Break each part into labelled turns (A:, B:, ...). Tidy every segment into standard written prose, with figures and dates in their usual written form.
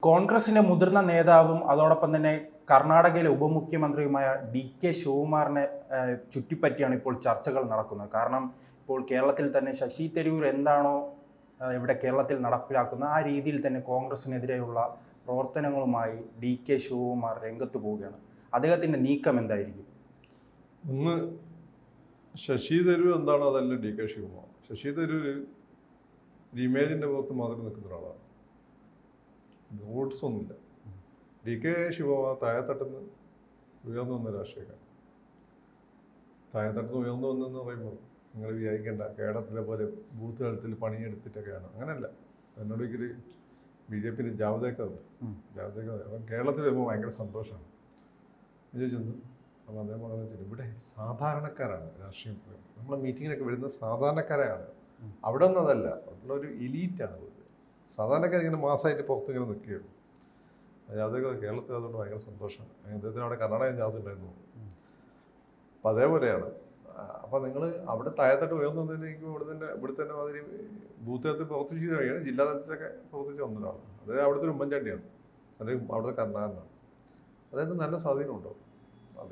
A: കോൺഗ്രസിന്റെ മുതിർന്ന നേതാവും അതോടൊപ്പം തന്നെ കർണാടകയിലെ ഉപമുഖ്യമന്ത്രിയുമായ DK ശിവകുമാറിനെ ചുറ്റിപ്പറ്റിയാണ് ഇപ്പോൾ ചർച്ചകൾ നടക്കുന്നത്. കാരണം ഇപ്പോൾ കേരളത്തിൽ തന്നെ ശശി തരൂർ എന്താണോ ഇവിടെ കേരളത്തിൽ നടപ്പിലാക്കുന്ന ആ രീതിയിൽ തന്നെ കോൺഗ്രസിനെതിരെയുള്ള പ്രവർത്തനങ്ങളുമായി DK ശിവകുമാർ രംഗത്ത് പോവുകയാണ്. അദ്ദേഹത്തിന്റെ നീക്കം എന്തായിരിക്കും?
B: ഒന്ന്, ശശി തരൂർ എന്താണോ അതല്ല DK ശിവകുമാർ. ശശി തരൂർ ഇമേജിന്റെ പുറത്ത് മാത്രം നിൽക്കുന്ന ഒരാളാണ്. വോട്ട്സ് ഒന്നുമില്ല. DK ശിവകുമാർ താഴെത്തട്ടുന്ന് ഉയർന്നു വന്ന രാഷ്ട്രീയക്കാരൻ. താഴെത്തട്ടുന്ന് ഉയർന്നു വന്നെന്ന് പറയുമ്പോൾ നിങ്ങൾ വിചാരിക്കേണ്ട കേരളത്തിലെ പോലെ ബൂത്ത് തലത്തിൽ പണിയെടുത്തിട്ടൊക്കെയാണ്. അങ്ങനെയല്ല. എന്നോടൊരിക്കൽ BJP ജാവദേക്കർ അവൻ കേരളത്തിൽ വരുമ്പോൾ ഭയങ്കര സന്തോഷമാണ് ചോദിച്ചത്. അപ്പോൾ അദ്ദേഹം പറഞ്ഞു, ഇവിടെ സാധാരണക്കാരാണ് രാഷ്ട്രീയം. നമ്മളെ മീറ്റിങ്ങിനൊക്കെ വരുന്ന സാധാരണക്കാരാണ്. അവിടെ ഒന്നും അതല്ല, അവിടെ ഒരു എലീറ്റാണ്. സാധാരണക്കാർ ഇങ്ങനെ മാസമായിട്ട് പുറത്ത് ഇങ്ങനെ നിൽക്കുകയുള്ളൂ. ജാഥകൾ കേരളത്തിൽ അതുകൊണ്ട് ഭയങ്കര സന്തോഷമാണ്. അദ്ദേഹത്തിന് അവിടെ കർണാടക ജാഥ ഉണ്ടായിരുന്നു. അപ്പം അതേപോലെയാണ്. അപ്പം നിങ്ങൾ അവിടെ താഴത്തോട്ട് ഉയർന്നതിലേക്ക് ഇവിടെ തന്നെ മാതിരി ബൂത്ത് തലത്തിൽ പ്രവർത്തിച്ച് കഴിയാണ്. ജില്ലാ തലത്തിലൊക്കെ പ്രവർത്തിച്ച് വന്ന ഒരാളാണ്. അത് അവിടുത്തെ ഒരു ഉമ്മൻചാണ്ടിയാണ്. അത് അവിടുത്തെ കർണാടകനാണ്. അദ്ദേഹത്തിന് നല്ല സ്വാധീനം ഉണ്ടാവും.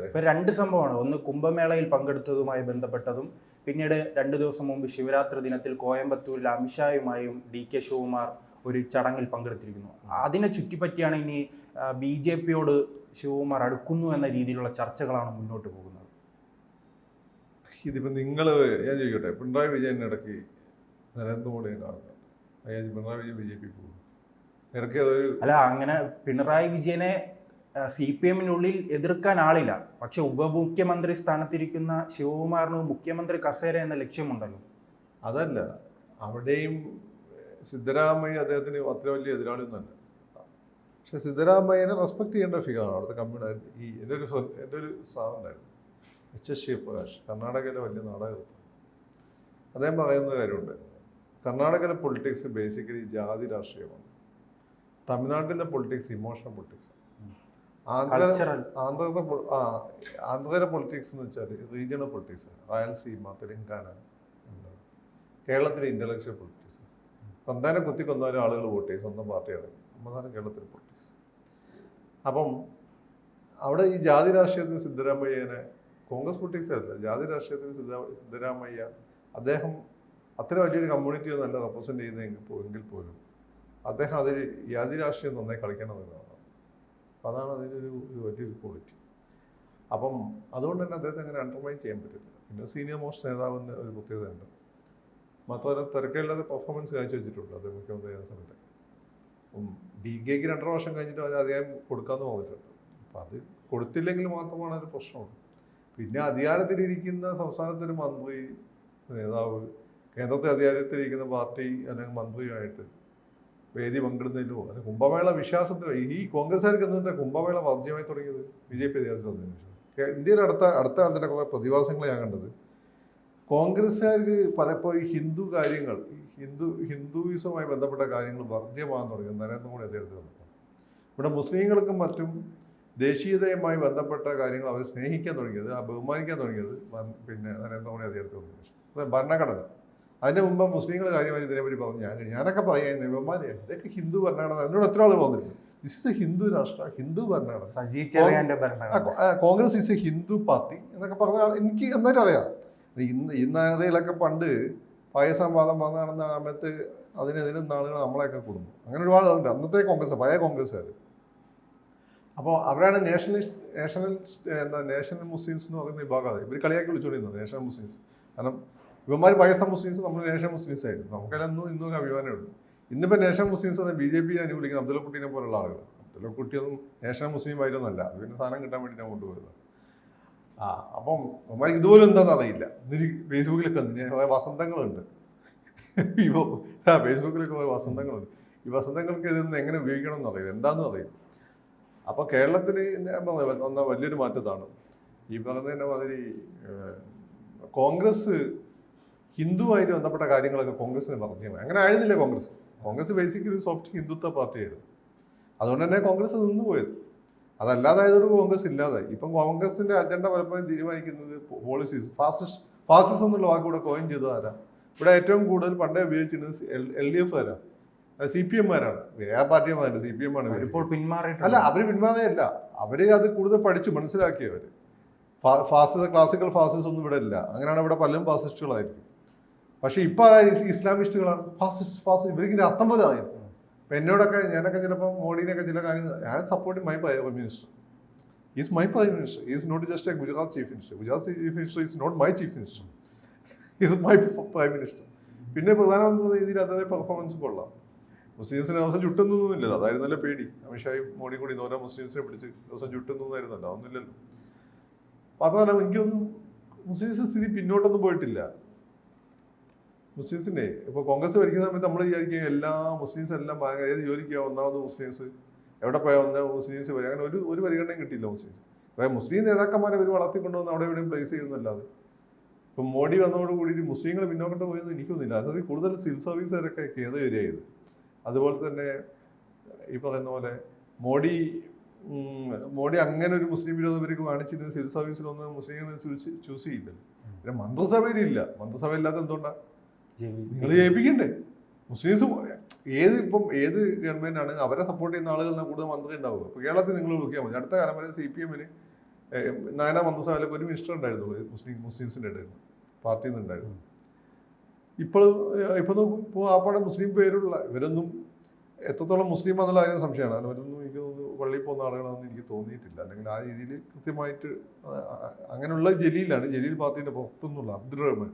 A: ഇപ്പം രണ്ട് സംഭവമാണ്. ഒന്ന് കുംഭമേളയിൽ പങ്കെടുത്തതുമായി ബന്ധപ്പെട്ടതും പിന്നീട് 2 ദിവസം മുമ്പ് ശിവരാത്രി ദിനത്തിൽ കോയമ്പത്തൂരിൽ അമിത്ഷായുമായും DK ശിവകുമാർ ഒരു ചടങ്ങിൽ പങ്കെടുത്തിരിക്കുന്നു. അതിനെ ചുറ്റിപ്പറ്റിയാണ് ഇനി BJPയോട് ശിവകുമാർ അടുക്കുന്നു എന്ന രീതിയിലുള്ള ചർച്ചകളാണ് മുന്നോട്ട് പോകുന്നത്.
B: ഇതിപ്പോൾ നിങ്ങൾ ഞാൻ ചോദിക്കട്ടെ, പിണറായി വിജയൻ ഇടയ്ക്ക് നരേന്ദ്രമോദിയെ കാണുന്നുണ്ട്. പിണറായി വിജയൻ BJP പോകും ഇടയ്ക്ക് അതൊരു
A: അല്ല, അങ്ങനെ പിണറായി വിജയനെ CPM-നുള്ളിൽ എതിർക്കാൻ ആളില്ല. പക്ഷെ ഉപമുഖ്യമന്ത്രി സ്ഥാനത്തിരിക്കുന്ന ശിവകുമാറിന് മുഖ്യമന്ത്രി കസേര എന്ന ലക്ഷ്യമുണ്ടല്ലോ.
B: അതല്ല, അവിടെയും സിദ്ധരാമയ്യ അദ്ദേഹത്തിന് അത്ര വലിയ എതിരാളിയൊന്നുമല്ല. പക്ഷെ സിദ്ധരാമയ്യനെ റെസ്പെക്ട് ചെയ്യേണ്ട ഫിഗറാണ് അവിടുത്തെ കമ്മ്യൂണായിരുന്നു. എൻ്റെ ഒരു സാറുണ്ടായിരുന്നു, HS ശിവപ്രകാശ്, കർണാടകയിലെ വലിയ നാടകൃത്ത്. അദ്ദേഹം പറയുന്ന കാര്യമുണ്ട്, കർണാടകയിലെ പൊളിറ്റിക്സ് ബേസിക്കലി ജാതി രാഷ്ട്രീയമാണ്. തമിഴ്നാട്ടിലെ പൊളിറ്റിക്സ് ഇമോഷണൽ പൊളിറ്റിക്സ്. ആന്ധ്രയിലെ പൊളിറ്റിക്സ് എന്ന് വെച്ചാൽ റീജിയണൽ പൊളിറ്റിക്സ്, റായൽസീമ, തെലങ്കാന. കേരളത്തിലെ ഇന്റലക്ച്വൽ പൊളിറ്റിക്സ്, തന്താനെ കുത്തിക്കൊന്നാലും ആളുകൾ വോട്ട് ചെയ്യും, സ്വന്തം പാർട്ടിയാണ്. അതാണ് കേരളത്തിലെ പൊളിറ്റിക്സ്. അപ്പം അവിടെ ഈ ജാതി രാഷ്ട്രീയത്തിന് സിദ്ധരാമയ്യനെ, കോൺഗ്രസ് പൊളിറ്റിക്സ് അല്ല, ജാതി രാഷ്ട്രീയത്തിന് സിദ്ധരാമയ്യ അദ്ദേഹം അത്ര വലിയൊരു കമ്മ്യൂണിറ്റിയെ നല്ല റെപ്രസെൻറ്റ് ചെയ്യുന്നതെങ്കിൽ പോലും അദ്ദേഹം അതിൽ ജാതി രാഷ്ട്രീയം നന്നായി കളിക്കണമെന്നാണ്. അതാണ് അതിനൊരു വലിയൊരു ക്വാളിറ്റി. അപ്പം അതുകൊണ്ട് തന്നെ അദ്ദേഹത്തെ അങ്ങനെ അണ്ടർമൈൻ ചെയ്യാൻ പറ്റില്ല. പിന്നെ സീനിയർ മോസ്റ്റ് നേതാവിന് ഒരു പ്രത്യേകതയുണ്ട്. മാത്രമല്ല തിരക്കില്ലാതെ പെർഫോമൻസ് കാഴ്ചവെച്ചിട്ടുണ്ട് അത് മുഖ്യമന്ത്രി ചെയ്യുന്ന സമയത്ത്. DKക്ക് 2.5 വർഷം കഴിഞ്ഞിട്ട് അത് അധികാരം കൊടുക്കാമെന്ന് പറഞ്ഞിട്ടുണ്ട്. അപ്പം അത് കൊടുത്തില്ലെങ്കിൽ മാത്രമാണ് ഒരു പ്രശ്നമുള്ളൂ. പിന്നെ അധികാരത്തിലിരിക്കുന്ന സംസ്ഥാനത്തൊരു മന്ത്രി, നേതാവ്, കേന്ദ്രത്തെ അധികാരത്തിലിരിക്കുന്ന പാർട്ടി അല്ലെങ്കിൽ മന്ത്രിയുമായിട്ട് വേദി പങ്കിടുന്നതിലോ അത് കുംഭമേള വിശ്വാസത്തിലോ ഈ കോൺഗ്രസ്സുകാർക്ക് എന്നിട്ട് കുംഭമേള വർജ്യമായി തുടങ്ങിയത് BJP അധികാരത്തിൽ വന്നതിന് ശേഷം. ഇന്ത്യയിൽ അടുത്ത കാലത്തിൻ്റെ കുറേ പ്രതിഭാസങ്ങൾ ഞാൻ കണ്ടത്, കോൺഗ്രസ്സുകാർക്ക് പലപ്പോഴും ഹിന്ദു കാര്യങ്ങൾ, ഹിന്ദുയിസവുമായി ബന്ധപ്പെട്ട കാര്യങ്ങൾ വർജ്യമാകാൻ തുടങ്ങിയത് നരേന്ദ്രമോദി അധികാരത്തിൽ വന്നപ്പോൾ. ഇവിടെ മുസ്ലിങ്ങൾക്കും മറ്റും ദേശീയതയുമായി ബന്ധപ്പെട്ട കാര്യങ്ങൾ അവർ സ്നേഹിക്കാൻ തുടങ്ങിയത്, ബഹുമാനിക്കാൻ തുടങ്ങിയത് പിന്നെ നരേന്ദ്രമോദി അധികാരത്തിൽ വന്നതിന് ശേഷം. ഭരണഘടന അതിന് മുമ്പ് മുസ്ലിങ്ങൾ കാര്യമായി ഇതിനെപ്പറ്റി പറഞ്ഞു ഞാനൊക്കെ പറയുന്നത് ബഹുമാനിയാണ്, ഇതൊക്കെ ഹിന്ദു ഭരണഘടന. എന്നോട് എത്ര ആൾ പറഞ്ഞിട്ടുണ്ട്, ദിസ് ഇസ് എ ഹിന്ദു രാഷ്ട്ര, ഹിന്ദു ഭരണഘടന, Congress is A Hindu party എന്നൊക്കെ പറഞ്ഞാൽ എനിക്ക് എന്നാലും അറിയാം. ഇന്നതിലൊക്കെ പണ്ട് പായസംവാദം വന്നതാണെന്ന സമയത്ത് അതിനെതിരെ ആളുകൾ നമ്മളെയൊക്കെ കൊടുക്കും. അങ്ങനെ ഒരുപാട് ആളുണ്ട് അന്നത്തെ കോൺഗ്രസ്, പഴയ കോൺഗ്രസ്സുകാർ. അപ്പോൾ അവരാണ് നേഷണൽ മുസ്ലിംസ് എന്ന് പറയുന്ന വിഭാഗം. ഇവർ കളിയാക്കി വിളിച്ചുകൊണ്ടിരുന്നത് നേഷണൽ മുസ്ലിംസ്. കാരണം ഇവന്മാർ പാകിസ്ഥാൻ മുസ്ലിംസ്, നമ്മൾ നേഷണൽ മുസ്ലിംസ് ആയിരുന്നു. നമുക്കെല്ലാം ഇന്നും അഭിമാനമേ ഉള്ളൂ. ഇന്നിപ്പോൾ നേഷണൽ മുസ്ലിംസ് എന്ന് BJP അനുകൂലിക്കുന്ന അബ്ദുള്ളക്കുട്ടീനെ പോലുള്ള ആളുകൾ. അബ്ദുള്ളക്കുട്ടിയൊന്നും നേഷണൽ മുസ്ലിം ആയിട്ടൊന്നല്ല, അത് പിന്നെ സാധനം കിട്ടാൻ വേണ്ടിയിട്ടാണ് കൊണ്ടുപോയത്. അപ്പം അമ്മക്ക് ഇതുപോലും എന്താണെന്ന് അറിയില്ല. ഇന്നിരി ഫേസ്ബുക്കിലൊക്കെ കുറേ വസന്തങ്ങളുണ്ട്. ഫേസ്ബുക്കിലൊക്കെ കുറേ വസന്തങ്ങളുണ്ട്. ഈ വസന്തങ്ങൾക്ക് ഇതൊന്നും എങ്ങനെ ഉപയോഗിക്കണം എന്നറിയില്ല, എന്താണെന്നും അറിയില്ല. അപ്പോൾ കേരളത്തിന് വന്ന വലിയൊരു മാറ്റത്താണ് ഈ പറഞ്ഞതിൻ്റെ മാതിരി കോൺഗ്രസ് ഹിന്ദുവായിട്ട് ബന്ധപ്പെട്ട കാര്യങ്ങളൊക്കെ കോൺഗ്രസിന് വർജ്യമായി. അങ്ങനെ ആയിരുന്നില്ല കോൺഗ്രസ് ബേസിക്കലി സോഫ്റ്റ് ഹിന്ദുത്വ പാർട്ടിയായിരുന്നു. അതുകൊണ്ട് തന്നെ കോൺഗ്രസ് നിന്നുപോയത്. അതല്ലാതായതോട് കോൺഗ്രസ് ഇല്ലാതായി. ഇപ്പം കോൺഗ്രസിന്റെ അജണ്ട പലപ്പോഴും തീരുമാനിക്കുന്നത് പോളിസീസ്, ഫാസിസം എന്നുള്ള വാക്കുകൂടെ കോയിൻ ചെയ്തതാരാ? ഇവിടെ ഏറ്റവും കൂടുതൽ പണ്ടേ ഉപയോഗിച്ചിരുന്നത് LDF ആരാ? അത് CPM-മാരാണ്, വേറെ പാർട്ടിമാര്. CPM ആണ്
A: ഇപ്പോൾ പിന്മാറിയിട്ടുണ്ട്.
B: അല്ല, അവര് പിന്മാറിയല്ല, അവര് അത് കൂടുതൽ പഠിച്ചു മനസ്സിലാക്കിയവര്. ക്ലാസിക്കൽ ഫാസിസ്റ്റ് ഒന്നും ഇവിടെ ഇല്ല. അങ്ങനെയാണ് ഇവിടെ പലരും ഫാസിസ്റ്റുകളായിരിക്കും. പക്ഷെ ഇപ്പൊ ഇസ്ലാമിസ്റ്റുകളാണ് ഫാസിസ്റ്റ്. ഇവർക്ക് അർത്ഥം പോലെ ആയിരിക്കും. ഇപ്പൊ എന്നോടൊക്കെ ഞാനൊക്കെ ചിലപ്പോൾ മോഡിനെയൊക്കെ ചില കാര്യങ്ങൾ ഞാൻ support my prime minister. Is my prime minister. Is not just a Gujarat chief minister. Gujarat chief minister is not my chief minister. Is my prime minister. പിന്നെ പ്രധാനമന്ത്രി രീതിയിൽ അദ്ദേഹത്തെ പെർഫോമൻസ് കൊള്ളാം. മുസ്ലിംസിന് ദിവസം ചുട്ടുന്നൊന്നുമില്ലല്ലോ, അതായിരുന്നല്ലോ പേടി. അമിത്ഷായും മോഡി കൂടി ഓരോ മുസ്ലിംസിനെ പിടിച്ച് ദിവസം ചുട്ടുന്നതായിരുന്നല്ലോ, അതൊന്നുമില്ലല്ലോ. മാത്രമല്ല എനിക്കൊന്നും മുസ്ലിംസ് സ്ഥിതി പിന്നോട്ടൊന്നും പോയിട്ടില്ല. മുസ്ലിംസിൻ്റെ ഇപ്പോൾ കോൺഗ്രസ് ഭരിക്കുന്ന സമയത്ത് നമ്മൾ വിചാരിക്കുക എല്ലാ മുസ്ലിംസ് എല്ലാം ഭയങ്കര ഏത് ജോലിക്കാണ് ഒന്നാമത് മുസ്ലിംസ് എവിടെ പോയാൽ മുസ്ലിംസ് വരും. അങ്ങനെ ഒരു പരിഗണനയും കിട്ടിയില്ല മുസ്ലിംസ്. അതായത് മുസ്ലിം നേതാക്കന്മാരെ ഒരു വളർത്തിക്കൊണ്ടുവന്ന് അവിടെ എവിടെയും പ്ലേസ് ചെയ്യുന്നല്ലാതെ. ഇപ്പം മോഡി വന്നതോട് കൂടിയിട്ട് മുസ്ലിങ്ങൾ പിന്നോട്ട് പോയെന്ന് എനിക്കൊന്നുമില്ല. അതായത് കൂടുതൽ സിവിൽ സർവീസുകാരൊക്കെ കയറി വരികയായത്. അതുപോലെ തന്നെ ഈ പറയുന്ന പോലെ മോഡി അങ്ങനെ ഒരു മുസ്ലിം വിരോധപരിക്ക് കാണിച്ചിരുന്ന സിവിൽ സർവീസിലൊന്നും മുസ്ലിങ്ങളെ ചൂസ് ചെയ്യില്ലല്ലോ. പിന്നെ മന്ത്രിസഭയിലില്ല. മന്ത്രിസഭയില്ലാത്ത എന്തുകൊണ്ടാണ്? നിങ്ങൾ ജയിപ്പിക്കണ്ടേ? മുസ്ലിംസ് ഏത് ഗവൺമെന്റ് ആണ് അവരെ സപ്പോർട്ട് ചെയ്യുന്ന ആളുകൾ കൂടുതൽ മന്ത്രി ഉണ്ടാവുക. ഇപ്പോൾ കേരളത്തിൽ നിങ്ങൾ നോക്കിയാൽ മതി. അടുത്ത കാലം വരെ CPM-ന് 9 മന്ത്രിസഭയിലൊക്കെ ഒരു മിനിസ്റ്റർ ഉണ്ടായിരുന്നുള്ളൂ മുസ്ലിംസിൻ്റെ ഇടയിൽ നിന്ന്, പാർട്ടിയിൽ നിന്നുണ്ടായിരുന്നു. ഇപ്പോൾ നോക്കും, ഇപ്പോൾ ആപ്പാടെ മുസ്ലിം പേരുള്ള ഇവരൊന്നും എത്രത്തോളം മുസ്ലിം എന്നുള്ള കാര്യം സംശയമാണ്. അവരൊന്നും എനിക്ക് തോന്നുന്നു പള്ളിയിൽ പോകുന്ന ആളുകളൊന്നും എനിക്ക് തോന്നിയിട്ടില്ല. അല്ലെങ്കിൽ ആ രീതിയിൽ കൃത്യമായിട്ട് അങ്ങനെയുള്ള ജലീൽ പാർട്ടീൻ്റെ പുറത്തുനിന്നുള്ള അബ്ദുൾ റഹ്മാൻ.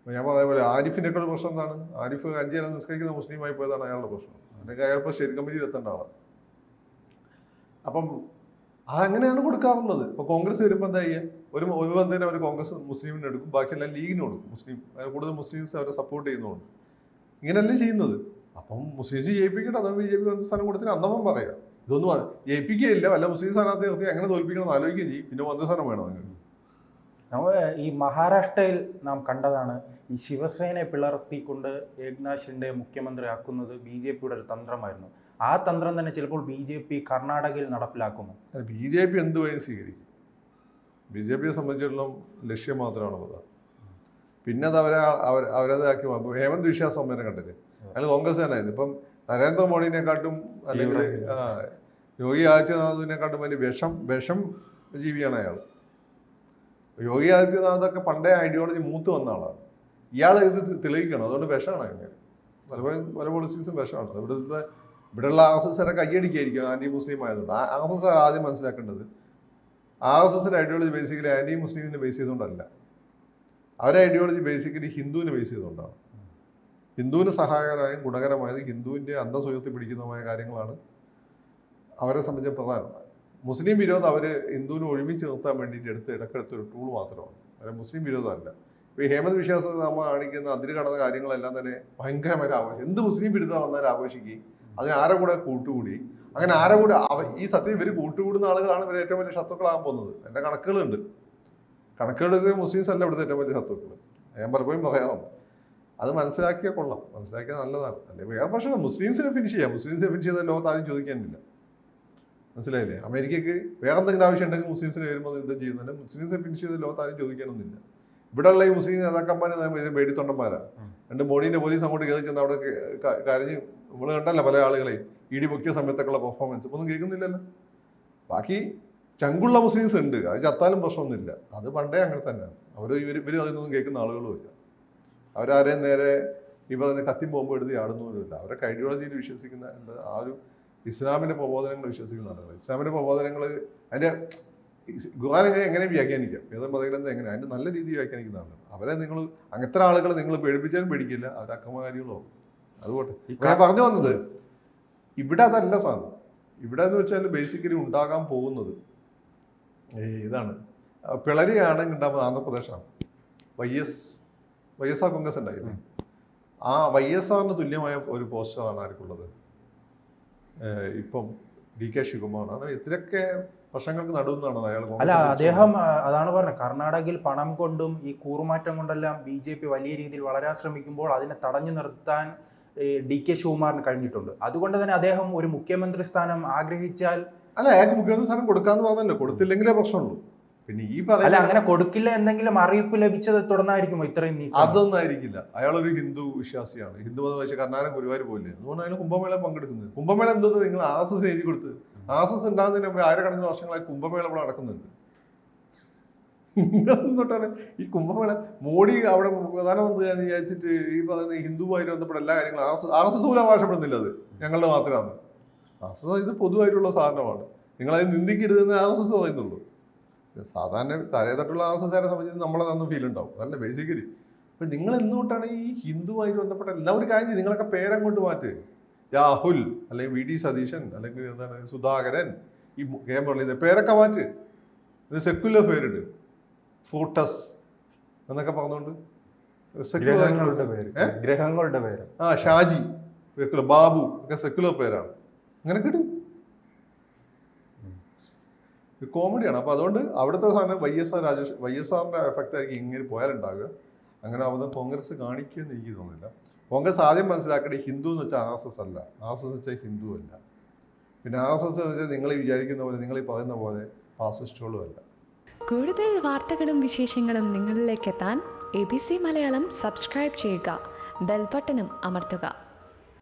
B: ഞാൻ അതേപോലെ ആരിഫിൻ്റെയൊക്കെ ഒരു പ്രശ്നം എന്താണ്? ആരിഫ് 5 നേരം നിസ്കരിക്കുന്ന മുസ്ലിമായി പോയതാണ് അയാളുടെ പ്രശ്നം. അല്ലെങ്കിൽ അയാളിപ്പോൾ സ്റ്റേറ്റ് കമ്മിറ്റിയിൽ എത്തേണ്ട ആളാണ്. അപ്പം അതങ്ങനെയാണ് കൊടുക്കാറുള്ളത്. ഇപ്പോൾ കോൺഗ്രസ് വരുമ്പോൾ എന്താ ചെയ്യുക? ഒരു ബന്ധേനെ അവർ കോൺഗ്രസ് മുസ്ലിമിന് എടുക്കും, ബാക്കിയെല്ലാം ലീഗിന് കൊടുക്കും. കൂടുതൽ മുസ്ലിംസ് അവരെ സപ്പോർട്ട് ചെയ്യുന്നതുകൊണ്ട് ഇങ്ങനെയല്ലേ ചെയ്യുന്നത്. അപ്പം മുസ്ലിംസ് ജയിപ്പിക്കട്ടെ, അതാണ് BJP മന്ത്രിസ്ഥാനം കൊടുത്തിന് അന്നപ്പം പറയാം. ഇതൊന്നും ജയിപ്പിക്കുകയില്ല, വല്ല മുസ്ലിം സ്ഥാനാർത്ഥി നിർത്തി എങ്ങനെ തോൽപ്പിക്കണം ആലോചിക്കുകയും ചെയ്യും. പിന്നെ മന്ത്രിസ്ഥാനം വേണം അങ്ങനെ.
A: ഈ മഹാരാഷ്ട്രയിൽ നാം കണ്ടതാണ്, ഈ ശിവസേനയെ പിളർത്തിക്കൊണ്ട് ഏക്നാഥ് ഷിൻഡെ മുഖ്യമന്ത്രിയാക്കുന്നത് BJP-യുടെ ഒരു തന്ത്രമായിരുന്നു. ആ തന്ത്രം തന്നെ ചിലപ്പോൾ BJP കർണാടകയിൽ നടപ്പിലാക്കുമോ?
B: BJP എന്ത് വഴി സ്വീകരിക്കും? BJP-യെ സംബന്ധിച്ചിടത്തോളം ലക്ഷ്യം മാത്രമാണ് പ്രധാനം. പിന്നെ അത് അവരതാക്കി ഹേമന്ത് വിശ്വാസ് സമ്മേളനം കണ്ടില്ലേ? അയാൾ കോൺഗ്രസ് തന്നെയായിരുന്നു. ഇപ്പം നരേന്ദ്രമോദിനെക്കാട്ടും അല്ലെങ്കിൽ യോഗി ആദിത്യനാഥിനെക്കാട്ടും വലിയ വിഷം ജീവിയാണ് അയാൾ. യോഗി ആദിത്യനാഥൊക്കെ പണ്ടേ ഐഡിയോളജി മൂത്ത് വന്ന ആളാണ്. ഇയാൾ ഇത് തെളിയിക്കണം. അതുകൊണ്ട് വിഷമാണ് അങ്ങനെ. പല പോളിസീസും വിഷമാണ്. ഇവിടെയുള്ള RSS കയ്യടിക്കായിരിക്കും ആൻറ്റി മുസ്ലിം ആയതുകൊണ്ട്. RSS ആദ്യം മനസ്സിലാക്കേണ്ടത്, RSS-ന്റെ ഐഡിയോളജി ബേസിക്കലി ആൻറ്റി മുസ്ലിമിനെ ബേസ് ചെയ്തുകൊണ്ടല്ല. അവരുടെ ഐഡിയോളജി ബേസിക്കലി ഹിന്ദുവിനെ ബേസ് ചെയ്തുകൊണ്ടാണ്. ഹിന്ദുവിന് സഹായകരമായും ഗുണകരമായത് ഹിന്ദുവിൻ്റെ അന്തസ്സുയർത്തി പിടിക്കുന്നതുമായ കാര്യങ്ങളാണ് അവരെ സംബന്ധിച്ച് പ്രധാനമാണ്. മുസ്ലിം വിരോധം അവർ ഹിന്ദുവിനെ ഒരുമിച്ച് നിർത്താൻ വേണ്ടിയിട്ട് ഇടക്കെടുത്തൊരു ടൂൾ മാത്രമാണ്. അത് മുസ്ലിം വിരോധമല്ല. ഇപ്പോൾ ഈ ഹേമന്ത് വിശ്വാസം നമ്മൾ കാണിക്കുന്ന അതിര് കടന്ന കാര്യങ്ങളെല്ലാം തന്നെ ഭയങ്കരമായിട്ട് ആഘോഷം. എന്ത് മുസ്ലിം വിരുദ്ധം വന്നാലും ആഘോഷിക്കുകയും അതിന് ആരെ കൂടെ കൂട്ടുകൂടി, അങ്ങനെ ആരെ കൂടെ ഈ സത്യം ഇവർ കൂട്ടുകൂടുന്ന ആളുകളാണ് ഇവർ ഏറ്റവും വലിയ ശത്രുക്കളാകാൻ പോകുന്നത്. എൻ്റെ കണക്കുകളുണ്ട്. മുസ്ലിംസ് അല്ല ഇവിടുത്തെ ഏറ്റവും വലിയ ശത്രുക്കൾ. ഞാൻ പലപ്പോഴും പറയാം. അത് മനസ്സിലാക്കിയാൽ കൊള്ളാം, മനസ്സിലാക്കിയാൽ നല്ലതാണ്. അല്ലെങ്കിൽ വേറെ പ്രശ്നം മുസ്ലിംസിനെ ഫിനിഷ് ചെയ്യാം. മുസ്ലിംസിനെ ഫിനിഷ് ചെയ്താൽ ലോകത്ത് ആരും ചോദിക്കാനില്ല. മനസ്സിലായില്ലേ? അമേരിക്കയ്ക്ക് വേറെ എന്തെങ്കിലും ആവശ്യം ഉണ്ടെങ്കിൽ മുസ്ലിംസിന് വരുമ്പോൾ യുദ്ധം ചെയ്യുന്നുണ്ട്. മുസ്ലിംസിനെ ഫിനിഷ് ചെയ്ത ലോകത്ത് ആരും ചോദിക്കാനൊന്നുമില്ല. ഇവിടെയുള്ള ഈ മുസ്ലിം നേതാക്കന്മാർ പേടിത്തൊണ്ടന്മാരാ. മോഡീൻ്റെ പോലീസ് അങ്ങോട്ട് കയറി ചെന്ന് അവിടെ കരഞ്ഞ് നമ്മൾ കണ്ടല്ല പല ആളുകളെയും ED പൊക്കിയ സമയത്തൊക്കെയുള്ള പെർഫോമൻസ് ഒന്നും കേൾക്കുന്നില്ലല്ലോ. ബാക്കി ചങ്കുള്ള മുസ്ലിംസ് ഉണ്ട്, അത് ചത്താലും പ്രശ്നമൊന്നുമില്ല. അത് പണ്ടേ അങ്ങനെ തന്നെയാണ്. ഇവർ അതിനൊന്നും കേൾക്കുന്ന ആളുകളുമില്ല. അവരാരെയും നേരെ ഈ പറയുന്ന കത്തിയും ബോംബും എടുത്ത് ചാടുന്നവരുമില്ല. അവരൊക്കെ ഐഡിയോളജിയിൽ വിശ്വസിക്കുന്ന ആ ഒരു ഇസ്ലാമിൻ്റെ പ്രബോധനങ്ങൾ വിശ്വസിക്കുന്ന ആളുകൾ. ഇസ്ലാമിൻ്റെ പ്രബോധനങ്ങൾ അതിൻ്റെ ഖുർആനെ എങ്ങനെ വ്യാഖ്യാനിക്കാം, മതഗ്രന്ഥം എങ്ങനെ അതിൻ്റെ നല്ല രീതിയിൽ വ്യാഖ്യാനിക്കുന്ന ആളുകൾ. അവരെ നിങ്ങൾ അങ്ങനത്തെ ആളുകൾ നിങ്ങൾ പേടിപ്പിച്ചാലും പേടിക്കില്ല, അവർ അക്രമകാരികളോ. അതുപോട്ടെ. ഞാൻ പറഞ്ഞു വന്നത് ഇവിടെ അതല്ല സാധനം. ഇവിടെ എന്ന് വെച്ചാൽ ബേസിക്കലി ഉണ്ടാകാൻ പോകുന്നത് ഇതാണ്. പിളരിയാണെങ്കിൽ ഉണ്ടാകുന്നത് ആന്ധ്രാപ്രദേശാണ്. YSR കോൺഗ്രസ് ഉണ്ടായില്ലേ? ആ YSRന് തുല്യമായ ഒരു പോസ്റ്ററാണ് ആർക്കുള്ളത്? ഇപ്പം DK ശിവകുമാറാണ്. ഇത്രയൊക്കെ പ്രശ്നങ്ങൾക്ക് നടുവെന്നാണ് അയാൾ.
A: അല്ല, അദ്ദേഹം അതാണ് പറഞ്ഞത്, കർണാടകയിൽ പണം കൊണ്ടും ഈ കൂറുമാറ്റം കൊണ്ടെല്ലാം BJP വലിയ രീതിയിൽ വളരാൻ ശ്രമിക്കുമ്പോൾ അതിനെ തടഞ്ഞു നിർത്താൻ DK ശിവകുമാറിന് കഴിഞ്ഞിട്ടുണ്ട്. അതുകൊണ്ട് തന്നെ അദ്ദേഹം ഒരു മുഖ്യമന്ത്രി സ്ഥാനം ആഗ്രഹിച്ചാൽ
B: അല്ല, അയാൾക്ക് മുഖ്യമന്ത്രി സ്ഥാനം കൊടുക്കാന്ന് പറഞ്ഞല്ലോ. കൊടുത്തില്ലെങ്കിലേ പ്രശ്നമുള്ളൂ. പിന്നെ ഈ
A: അല്ല
B: പറയുന്ന
A: അങ്ങനെ കൊടുക്കില്ല എന്തെങ്കിലും അറിയിപ്പ് ലഭിച്ചത് തുടർന്നായിരിക്കുമോ ഇത്രയും നീക്കം?
B: അതൊന്നും ആയിരിക്കില്ല. അയാളൊരു ഹിന്ദു വിശ്വാസിയാണ്, ഹിന്ദു മതം വെച്ച് കർണാടക ഗുരുവായൂർ പോയില്ലേ, അതുകൊണ്ട് അയാൾ കുംഭമേള പങ്കെടുക്കുന്നത്. കുംഭമേള എന്തോന്ന് നിങ്ങൾ ആസസ് എഴുതി കൊടുത്ത്, ആസസ് ഉണ്ടാകുന്നതിന് മുമ്പ് ആയിരക്കണക്കിന് വർഷങ്ങളായി കുംഭമേള ഇവിടെ നടക്കുന്നുണ്ട്. തൊട്ടാണ് ഈ കുംഭമേള. മോഡി അവിടെ പ്രധാനമന്ത്രിയാന്ന് വിചാരിച്ചിട്ട് ഈ പറയുന്ന ഹിന്ദുവുമായിട്ട് ബന്ധപ്പെട്ട എല്ലാ കാര്യങ്ങളും ആർഎസ്എസ് പോലും അവകാശപ്പെടുന്നില്ല. അത് ഞങ്ങളുടെ മാത്രമാണ്. ആർഎസ്എസ് ഇത് പൊതുവായിട്ടുള്ള സാധനമാണ്, നിങ്ങളത് നിന്ദിക്കരുതെന്ന് ആർഎസ്എസ് പറയുന്നുള്ളൂ. സാധാരണ തലേതൊട്ടുള്ള ആർഎസ്എസ്കാരെ സംബന്ധിച്ച് നമ്മളതൊന്നും ഫീൽ ഉണ്ടാവും, അതല്ല ബേസിക്കലി. അപ്പം നിങ്ങൾ എന്തുകൊണ്ടാണ് ഈ ഹിന്ദുവായിട്ട് ബന്ധപ്പെട്ട എല്ലാവരും കാര്യം ചെയ്യും, നിങ്ങളൊക്കെ പേരങ്ങോട്ട് മാറ്റ്. രാഹുൽ അല്ലെങ്കിൽ വി ഡി സതീശൻ അല്ലെങ്കിൽ എന്താണ് സുധാകരൻ, ഈ കെ മുരളീധരൻ, പേരൊക്കെ മാറ്റ്. ഇത് സെക്യുലർ പേരിട്, ഫോട്ടസ് എന്നൊക്കെ പറഞ്ഞുകൊണ്ട്
A: ഗ്രഹങ്ങളുടെ പേര്.
B: ഷാജി, ബാബു ഒക്കെ സെക്യുലർ പേരാണ്. അങ്ങനെ കിട്ടും, കോമഡിയാണ്. അപ്പോൾ അതുകൊണ്ട് അവിടുത്തെ സാധനം വൈഎസ്ആറിൻ്റെ എഫക്റ്റ് ആയിരിക്കും ഇങ്ങനെ പോയാലുണ്ടാകുക. അങ്ങനെ ആവുന്ന കോൺഗ്രസ് കാണിക്കുമെന്ന് എനിക്ക് തോന്നുന്നില്ല. കോൺഗ്രസ് ആദ്യം മനസ്സിലാക്കേണ്ടത് ഹിന്ദു എന്ന് വെച്ചാൽ ആർഎസ്എസ് അല്ല, ആർഎസ്എസ് വെച്ചാൽ ഹിന്ദു അല്ല. പിന്നെ ആർഎസ്എസ് എന്ന് വെച്ചാൽ നിങ്ങൾ വിചാരിക്കുന്ന പോലെ, നിങ്ങൾ ഈ പറയുന്ന പോലെ ഫാസിസ്റ്റുകളും അല്ല.
C: കൂടുതൽ വാർത്തകളും വിശേഷങ്ങളും നിങ്ങളിലേക്ക് എത്താൻ ABC മലയാളം സബ്സ്ക്രൈബ് ചെയ്യുക, ബെൽ ബട്ടണും അമർത്തുക.